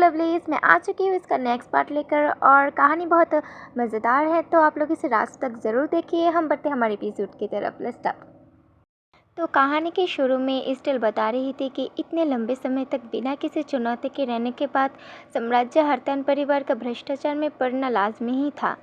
Lovelies, मैं आ चुकी हूँ इसका नेक्स्ट पार्ट लेकर और कहानी बहुत मज़ेदार है, तो आप लोग इसे लास्ट तक ज़रूर देखिए। हम बढ़ते हमारे एपिसोड की तरफ। Let's start. तो कहानी के शुरू में स्टेल बता रही थी कि इतने लंबे समय तक बिना किसी चुनौती के रहने के बाद साम्राज्य हर्तन परिवार का भ्रष्टाचार में पड़ना लाजमी ही था।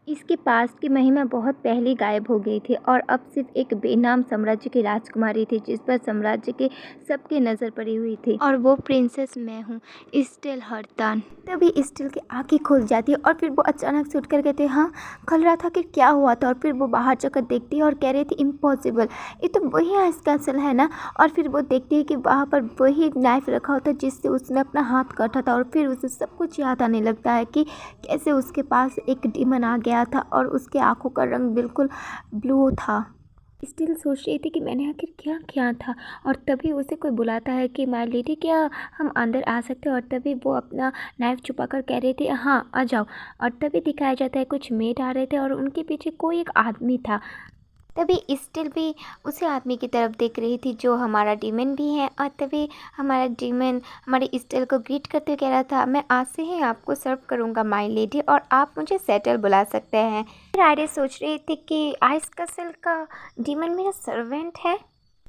इसके पास की महिमा बहुत पहले गायब हो गई थी और अब सिर्फ एक बेनाम साम्राज्य की राजकुमारी थी जिस पर साम्राज्य के सबकी नज़र पड़ी हुई थी, और वो प्रिंसेस मैं हूँ, स्टेल हर्तन। तभी स्टेल की आंखें खुल जाती है और फिर वो अचानक से उठ कर कहते हैं हाँ, खुल रहा था कि क्या हुआ था। और फिर वो बाहर जाकर देखती है और कह रही थी इम्पॉसिबल, ये तो वही आइस कैसल है ना। और फिर वो देखती है कि वहाँ पर वही नाइफ रखा होता है जिससे उसने अपना हाथ काटा था, और फिर उसे सब कुछ याद आने लगता है कि कैसे उसके पास एक डीमन आ गया था और उसके आंखों का रंग बिल्कुल ब्लू था। स्टिल सोच रही थी कि मैंने आखिर क्या किया था। और तभी उसे कोई बुलाता है कि माय लेडी, क्या हम अंदर आ सकते हैं। और तभी वो अपना नाइफ छुपाकर कह रही थी हाँ आ जाओ। और तभी दिखाया जाता है कुछ मेड आ रहे थे और उनके पीछे कोई एक आदमी था। तभी स्टिल भी उसी आदमी की तरफ देख रही थी जो हमारा डीमन भी है। और तभी हमारा डीमन हमारे स्टिल को ग्रीट करते हुए कह रहा था मैं आज से ही आपको सर्व करूंगा माय लेडी, और आप मुझे सेटल बुला सकते हैं। फिर आयरे सोच रही थी कि आइस कैसल का डीमन मेरा सर्वेंट है।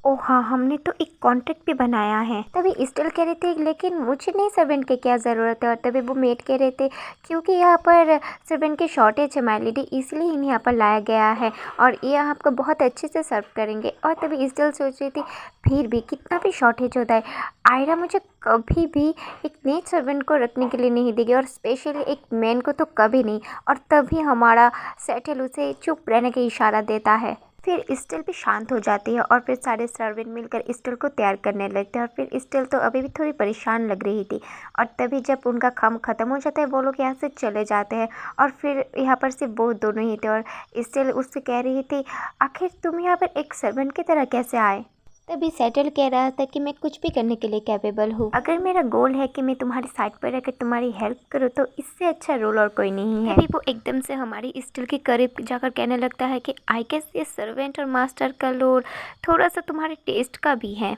ओह हाँ, हमने तो एक कॉन्ट्रैक्ट भी बनाया है। तभी स्टिल कह रहे थे लेकिन मुझे नहीं सर्वेंट की क्या ज़रूरत है। और तभी वो मेड कह रहे थे क्योंकि यहाँ पर सर्वेंट की शॉर्टेज है माय लेडी, इसलिए इन्हें यहाँ पर लाया गया है और ये आपको बहुत अच्छे से सर्व करेंगे। और तभी स्टिल सोच रही थी फिर भी कितना भी शॉर्टेज होता है, आयरा मुझे कभी भी एक नए सर्वेंट को रखने के लिए नहीं देगी, और स्पेशली एक मैन को तो कभी नहीं। और तभी हमारा सेटल उसे चुप रहने का इशारा देता है। फिर स्टिल भी शांत हो जाती है और फिर सारे सर्वेंट मिलकर स्टिल को तैयार करने लगते हैं। और फिर स्टिल तो अभी भी थोड़ी परेशान लग रही थी। और तभी जब उनका काम ख़त्म हो जाता है वो लोग यहाँ से चले जाते हैं और फिर यहाँ पर सिर्फ वो दोनों ही थे। और स्टिल उससे कह रही थी आखिर तुम यहाँ पर एक सर्वेंट की तरह कैसे आए। तभी सेटल कह रहा था कि मैं कुछ भी करने के लिए कैपेबल हूँ। अगर मेरा गोल है कि मैं तुम्हारी साइड पर रहकर तुम्हारी हेल्प करूँ तो इससे अच्छा रोल और कोई नहीं है। तभी वो एकदम से हमारी स्टिल के करीब जाकर कहने लगता है कि आई गेस ये सर्वेंट और मास्टर का रोल थोड़ा सा तुम्हारे टेस्ट का भी है।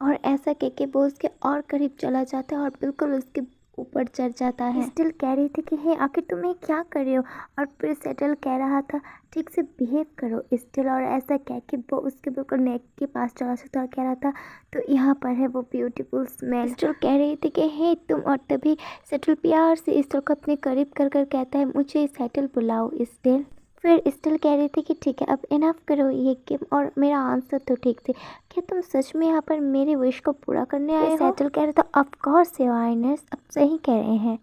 और ऐसा कह के वो उसके और करीब चला जाता है और बिल्कुल उसके ऊपर चढ़ जाता है। स्टिल कह रही थी कि हे आखिर तुम ये क्या कर रहे हो। और फिर सेटल कह रहा था ठीक से बिहेव करो स्टिल। और ऐसा कह के वो उसके बिल्कुल नेक के पास चला सकता और कह रहा था तो यहाँ पर है वो ब्यूटीफुल स्मेल। स्टिल कह रही थी कि हे तुम। और तभी सेटल प्यार से स्टिल को अपने करीब कर कर कहता है मुझे सेटल बुलाओ स्टिल। फिर स्टिल कह रही थी कि ठीक है अब इनफ करो ये गेम, और मेरा आंसर तो ठीक थे, क्या तुम सच में यहाँ पर मेरे विश को पूरा करने आए हो। सेटल कह रहा था ऑफ कोर्स योर हाइनेस, अब सही कह रहे हैं।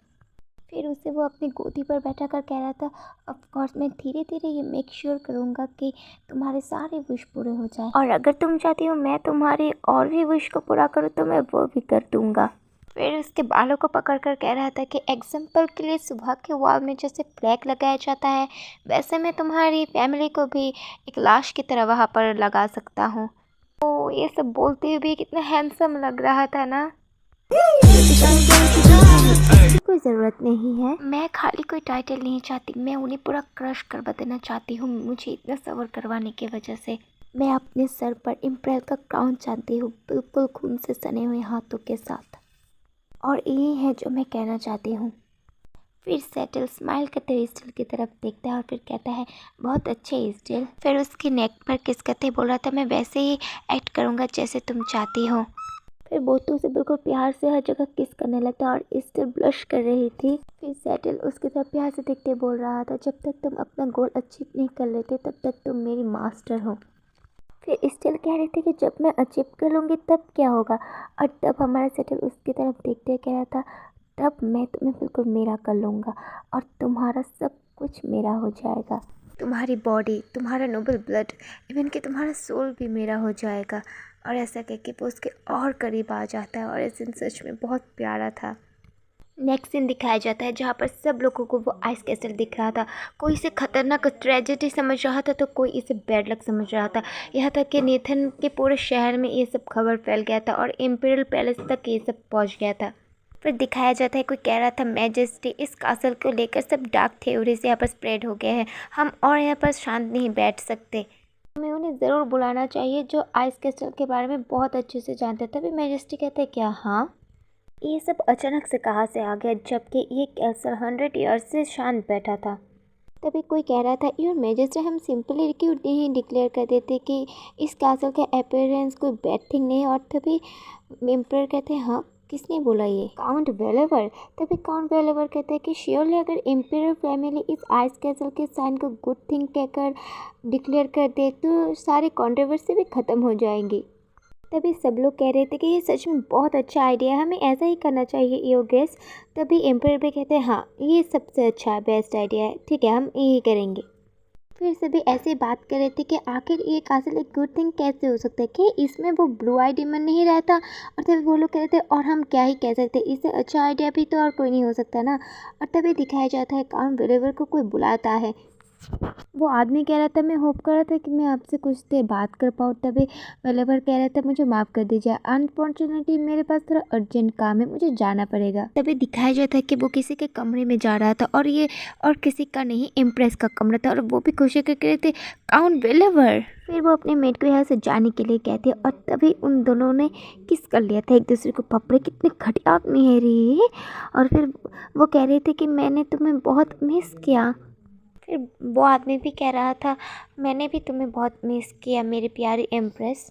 फिर उसे वो अपनी गोदी पर बैठा कर कह रहा था ऑफ कोर्स मैं धीरे धीरे ये मेक श्योर करूँगा कि तुम्हारे सारे विश पूरे हो जाए, और अगर तुम चाहती हो मैं तुम्हारे और भी विश को पूरा करूँ तो मैं वो भी कर दूँगा। फिर उसके बालों को पकड़कर कह रहा था कि एग्जाम्पल के लिए सुबह के वॉल में जैसे फ्लैग लगाया जाता है वैसे मैं तुम्हारी फैमिली को भी एक लाश की तरह वहाँ पर लगा सकता हूँ। तो ये सब बोलते हुए भी कितना हैंडसम लग रहा था ना। कोई ज़रूरत नहीं है, मैं खाली कोई टाइटल नहीं चाहती, मैं उन्हें पूरा क्रश करवा देना चाहती हूँ। मुझे इतना सबर करवाने की वजह से मैं अपने सर पर इम्प्रेल का क्राउन चाहती हूँ, बिल्कुल खून से सने हुए हाथों के साथ। और यही है जो मैं कहना चाहती हूँ। फिर सेटल स्माइल करते हुए स्टिल की तरफ देखता है और फिर कहता है बहुत अच्छे स्टिल। फिर उसकी नेक पर किस करते बोल रहा था मैं वैसे ही एक्ट करूँगा जैसे तुम चाहती हो। फिर बोतू से बिल्कुल प्यार से हर जगह किस करने लगता और स्टिल ब्लश कर रही थी। फिर सेटल उसकी तरफ प्यार से देखते बोल रहा था जब तक तुम अपना गोल अचीव नहीं कर लेते तब तक तुम मेरी मास्टर हो। फिर स्टिल कह रही थी कि जब मैं अचीव कर लूँगी तब क्या होगा। और तब हमारा सेटल उसकी तरफ देखते कह रहा था तब मैं तुम्हें बिल्कुल मेरा कर लूँगा और तुम्हारा सब कुछ मेरा हो जाएगा। तुम्हारी बॉडी, तुम्हारा नोबल ब्लड, इवन कि तुम्हारा सोल भी मेरा हो जाएगा। और ऐसा कह के वो उसके और करीब आ जाता है और ये सीन सच में बहुत प्यारा था। नेक्स्ट सीन दिखाया जाता है जहाँ पर सब लोगों को वो आइस कैसल दिख रहा था। कोई इसे खतरनाक ट्रेजेडी समझ रहा था तो कोई इसे बैड लक समझ रहा था। यहाँ तक कि नेथन के पूरे शहर में ये सब खबर फैल गया था और इम्पीरियल पैलेस तक ये सब पहुँच गया था। फिर दिखाया जाता है कोई कह रहा था मैजेस्टी इस कासल को लेकर सब डार्क थ्योरीज यहाँ पर स्प्रेड हो गए हैं, हम और यहाँ पर शांत नहीं बैठ सकते, हमें उन्हें ज़रूर बुलाना चाहिए जो आइस कैसल के बारे में बहुत अच्छे से जानते हैं। तभी मैजेस्टी कहते हैं क्या हाँ। ये सब अचानक से कहाँ से आ गया, जबकि ये कैसल 100 ईयर्स से शांत बैठा था। तभी कोई कह रहा था, योर मेजेस्टी, हम सिंपली क्यों नहीं डिक्लेयर कर देते कि इस कैसल का अपीयरेंस कोई बैड थिंग नहीं है। और तभी एम्परर कहते हैं, हाँ किसने बोला ये? काउंट वेलेवर। तभी काउंट वेलेवर कहते हैं कि श्योरली अगर एम्परर फैमिली इस आइस कैसल के साइन को गुड थिंग कहकर डिक्लेयर कर दे तो सारी कंट्रोवर्सी भी ख़त्म हो जाएंगी। तभी सब लोग कह रहे थे कि ये सच में बहुत अच्छा आइडिया है, हमें ऐसा ही करना चाहिए योर गेस। तभी एम्परर भी कहते हैं, हाँ ये सबसे अच्छा है, बेस्ट आइडिया है, ठीक है हम यही करेंगे। फिर सभी ऐसे बात कर रहे थे कि आखिर ये कासल एक गुड थिंग कैसे हो सकता है कि इसमें वो ब्लू आई डेमन नहीं रहता। और तभी वो लोग कह रहे थे, और हम क्या ही कह सकते, इससे अच्छा आइडिया भी तो और कोई नहीं हो सकता ना। और तभी दिखाया जाता है काउंट बिलीवर को कोई बुलाता है। वो आदमी कह रहा था, मैं होप कर रहा था कि मैं आपसे कुछ देर बात कर पाऊँ। तभी वेलेवर कह रहा था, मुझे माफ़ कर दीजिए, अनफॉर्चुनेटली मेरे पास थोड़ा अर्जेंट काम है, मुझे जाना पड़ेगा। तभी दिखाया जाता है कि वो किसी के कमरे में जा रहा था, और ये और किसी का नहीं, इम्प्रेस का कमरा था, और वो भी खुशी करके रहे थे, काउंट वेलेवर। फिर वो अपने मेट को यहाँ से जाने के लिए कहते, और तभी उन दोनों ने किस कर लिया था एक दूसरे को। पपड़े कितने घटिया आदमी है रे। और फिर वो कह रहे थे कि मैंने तुम्हें बहुत मिस किया। फिर वो आदमी भी कह रहा था, मैंने भी तुम्हें बहुत मिस किया मेरी प्यारी एम्प्रेस।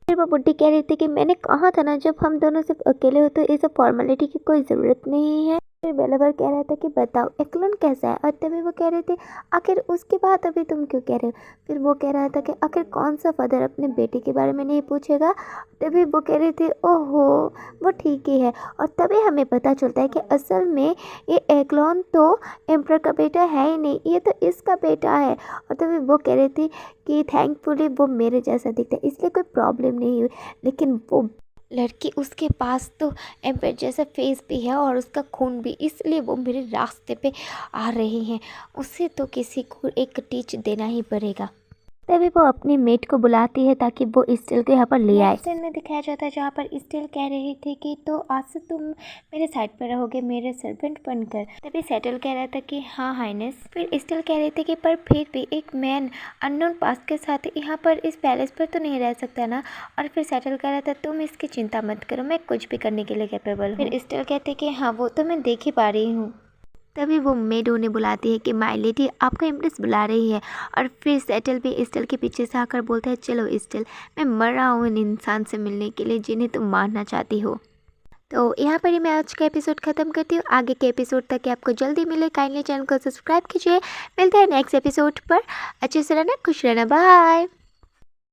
फिर वो बुड्ढी कह रही थी कि मैंने कहा था ना, जब हम दोनों सिर्फ अकेले हो तो ये सब फॉर्मेलिटी की कोई ज़रूरत नहीं है। फिर बेलावर कह रहा था कि बताओ एक्लन कैसा है। और तभी वो कह रहे थे, आखिर उसकी बात अभी तुम क्यों कह रहे हो? फिर वो कह रहा था कि आखिर कौन सा फादर अपने बेटे के बारे में नहीं पूछेगा। तभी वो कह रही थी, ओहो वो ठीक ही है। और तभी हमें पता चलता है कि असल में ये एक्लॉन तो एम्पर का बेटा है ही नहीं, ये तो इसका बेटा है। और तभी वो कह रही थी कि थैंकफुली वो मेरे जैसा दिखता है, इसलिए कोई प्रॉब्लम नहीं हुई। लेकिन वो लड़की, उसके पास तो एम्पर जैसा फेस भी है और उसका खून भी, इसलिए वो मेरे रास्ते पे आ रही हैं। उसे तो किसी को एक टीच देना ही पड़ेगा। तभी वो अपनी मेट को बुलाती है ताकि वो स्टील को यहाँ पर ले आए। सीन में दिखाया जाता है जहाँ पर स्टील कह रही थी कि तो आज से तुम मेरे साइड पर रहोगे मेरे सर्वेंट बनकर। तभी सेटल कह रहा था कि हाँ हाइनेस। फिर स्टील कह रही थी कि पर फिर भी एक मैन अननोन पास के साथ यहाँ पर इस पैलेस पर तो नहीं रह सकता ना। और फिर सेटल कह रहा था, तुम इसकी चिंता मत करो, मैं कुछ भी करने के लिए कैपेबल हूँ। फिर स्टील कहते कि हाँ वो तो मैं देख ही पा रही हूँ। तभी वो मेड उन्हें बुलाती है कि माय लेडी आपको एम्प्रेस बुला रही है। और फिर सेटल भी स्टिल के पीछे से आकर बोलता है, चलो स्टिल, मैं मर रहा हूँ इन इंसान से मिलने के लिए जिन्हें तुम मारना चाहती हो। तो यहाँ पर ही मैं आज का एपिसोड ख़त्म करती हूँ। आगे के एपिसोड तक आपको जल्दी मिले, काइंडली चैनल को सब्सक्राइब कीजिए। मिलते हैं नेक्स्ट एपिसोड पर। अच्छे से रहना, खुश रहना, बाय।